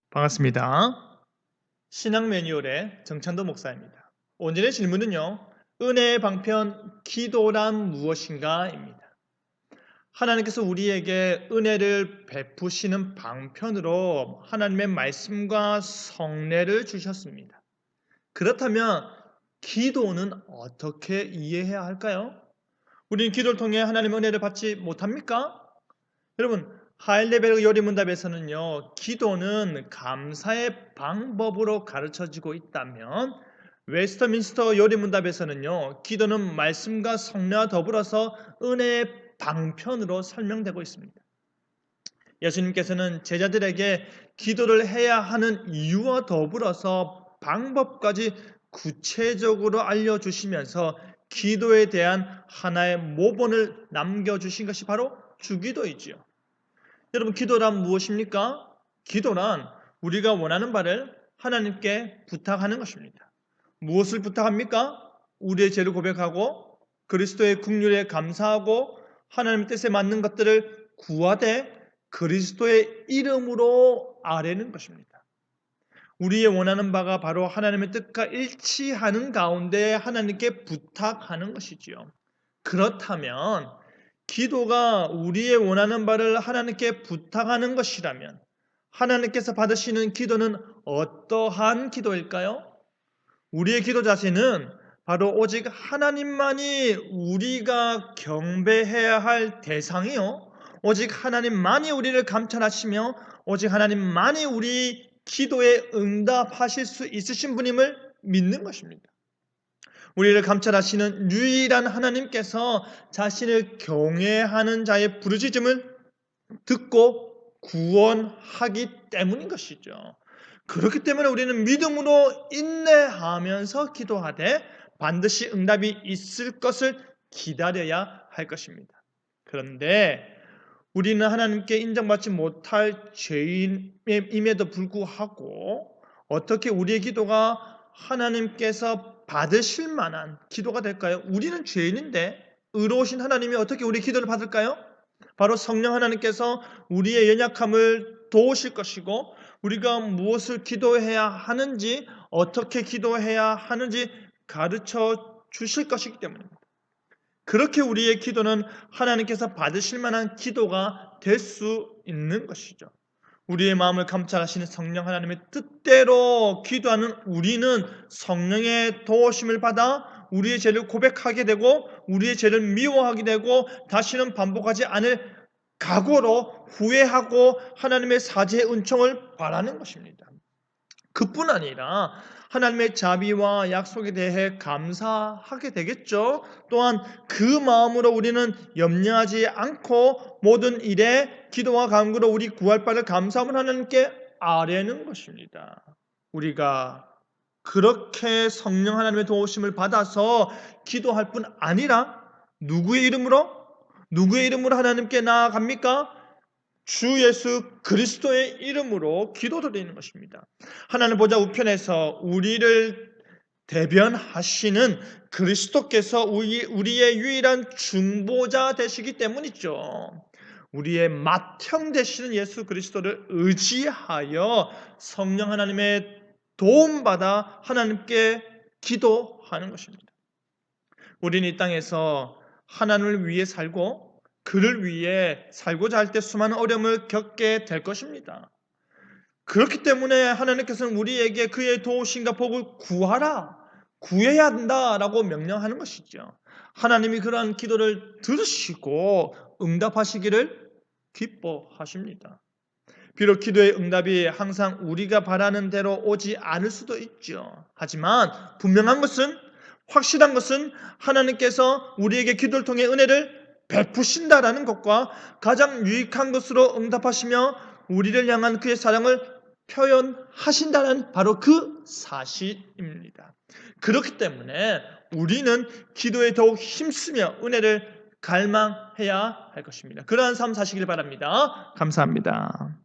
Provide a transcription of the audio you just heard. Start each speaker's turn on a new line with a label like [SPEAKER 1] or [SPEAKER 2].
[SPEAKER 1] 반갑습니다. 신앙 매뉴얼의 정찬도 목사입니다. 오늘의 질문은요. 은혜의 방편 기도란 무엇인가?입니다. 하나님께서 우리에게 은혜를 베푸시는 방편으로 하나님의 말씀과 성례를 주셨습니다. 그렇다면 기도는 어떻게 이해해야 할까요? 우리는 기도를 통해 하나님의 은혜를 받지 못합니까? 여러분, 하일레벨 요리문답에서는요, 기도는 감사의 방법으로 가르쳐지고 있다면, 웨스터민스터 요리문답에서는요, 기도는 말씀과 성례와 더불어서 은혜의 방편으로 설명되고 있습니다. 예수님께서는 제자들에게 기도를 해야 하는 이유와 더불어서 방법까지 구체적으로 알려주시면서 기도에 대한 하나의 모본을 남겨주신 것이 바로 주기도이지요. 여러분, 기도란 무엇입니까? 기도란 우리가 원하는 바를 하나님께 부탁하는 것입니다. 무엇을 부탁합니까? 우리의 죄를 고백하고 그리스도의 긍휼에 감사하고 하나님의 뜻에 맞는 것들을 구하되 그리스도의 이름으로 아뢰는 것입니다. 우리의 원하는 바가 바로 하나님의 뜻과 일치하는 가운데 하나님께 부탁하는 것이지요. 그렇다면 기도가 우리의 원하는 바를 하나님께 부탁하는 것이라면 하나님께서 받으시는 기도는 어떠한 기도일까요? 우리의 기도 자세는 바로 오직 하나님만이 우리가 경배해야 할 대상이요. 오직 하나님만이 우리를 감찰하시며 오직 하나님만이 우리 기도에 응답하실 수 있으신 분임을 믿는 것입니다. 우리를 감찰하시는 유일한 하나님께서 자신을 경외하는 자의 부르짖음을 듣고 구원하기 때문인 것이죠. 그렇기 때문에 우리는 믿음으로 인내하면서 기도하되 반드시 응답이 있을 것을 기다려야 할 것입니다. 그런데 우리는 하나님께 인정받지 못할 죄인임에도 불구하고 어떻게 우리의 기도가 하나님께서 받으실 만한 기도가 될까요? 우리는 죄인인데 의로우신 하나님이 어떻게 우리 기도를 받을까요? 바로 성령 하나님께서 우리의 연약함을 도우실 것이고 우리가 무엇을 기도해야 하는지 어떻게 기도해야 하는지 가르쳐 주실 것이기 때문입니다. 그렇게 우리의 기도는 하나님께서 받으실 만한 기도가 될 수 있는 것이죠. 우리의 마음을 감찰하시는 성령 하나님의 뜻대로 기도하는 우리는 성령의 도우심을 받아 우리의 죄를 고백하게 되고 우리의 죄를 미워하게 되고 다시는 반복하지 않을 각오로 후회하고 하나님의 사죄의 은총을 바라는 것입니다. 그뿐 아니라 하나님의 자비와 약속에 대해 감사하게 되겠죠. 또한 그 마음으로 우리는 염려하지 않고 모든 일에 기도와 간구로 우리 구할 바를 감사함을 하나님께 아뢰는 것입니다. 우리가 그렇게 성령 하나님의 도우심을 받아서 기도할 뿐 아니라 누구의 이름으로 하나님께 나아갑니까? 주 예수 그리스도의 이름으로 기도드리는 것입니다. 하나님 보좌 우편에서 우리를 대변하시는 그리스도께서 우리의 유일한 중보자 되시기 때문이죠. 우리의 맏형 되시는 예수 그리스도를 의지하여 성령 하나님의 도움받아 하나님께 기도하는 것입니다. 우리는 이 땅에서 하나님을 위해 살고 그를 위해 살고자 할 때 수많은 어려움을 겪게 될 것입니다. 그렇기 때문에 하나님께서는 우리에게 그의 도우심과 복을 구해야 한다라고 명령하는 것이죠. 하나님이 그러한 기도를 들으시고 응답하시기를 기뻐하십니다. 비록 기도의 응답이 항상 우리가 바라는 대로 오지 않을 수도 있죠. 하지만 확실한 것은 하나님께서 우리에게 기도를 통해 은혜를 베푸신다라는 것과 가장 유익한 것으로 응답하시며 우리를 향한 그의 사랑을 표현하신다는 바로 그 사실입니다. 그렇기 때문에 우리는 기도에 더욱 힘쓰며 은혜를 갈망해야 할 것입니다. 그러한 삶 사시길 바랍니다. 감사합니다.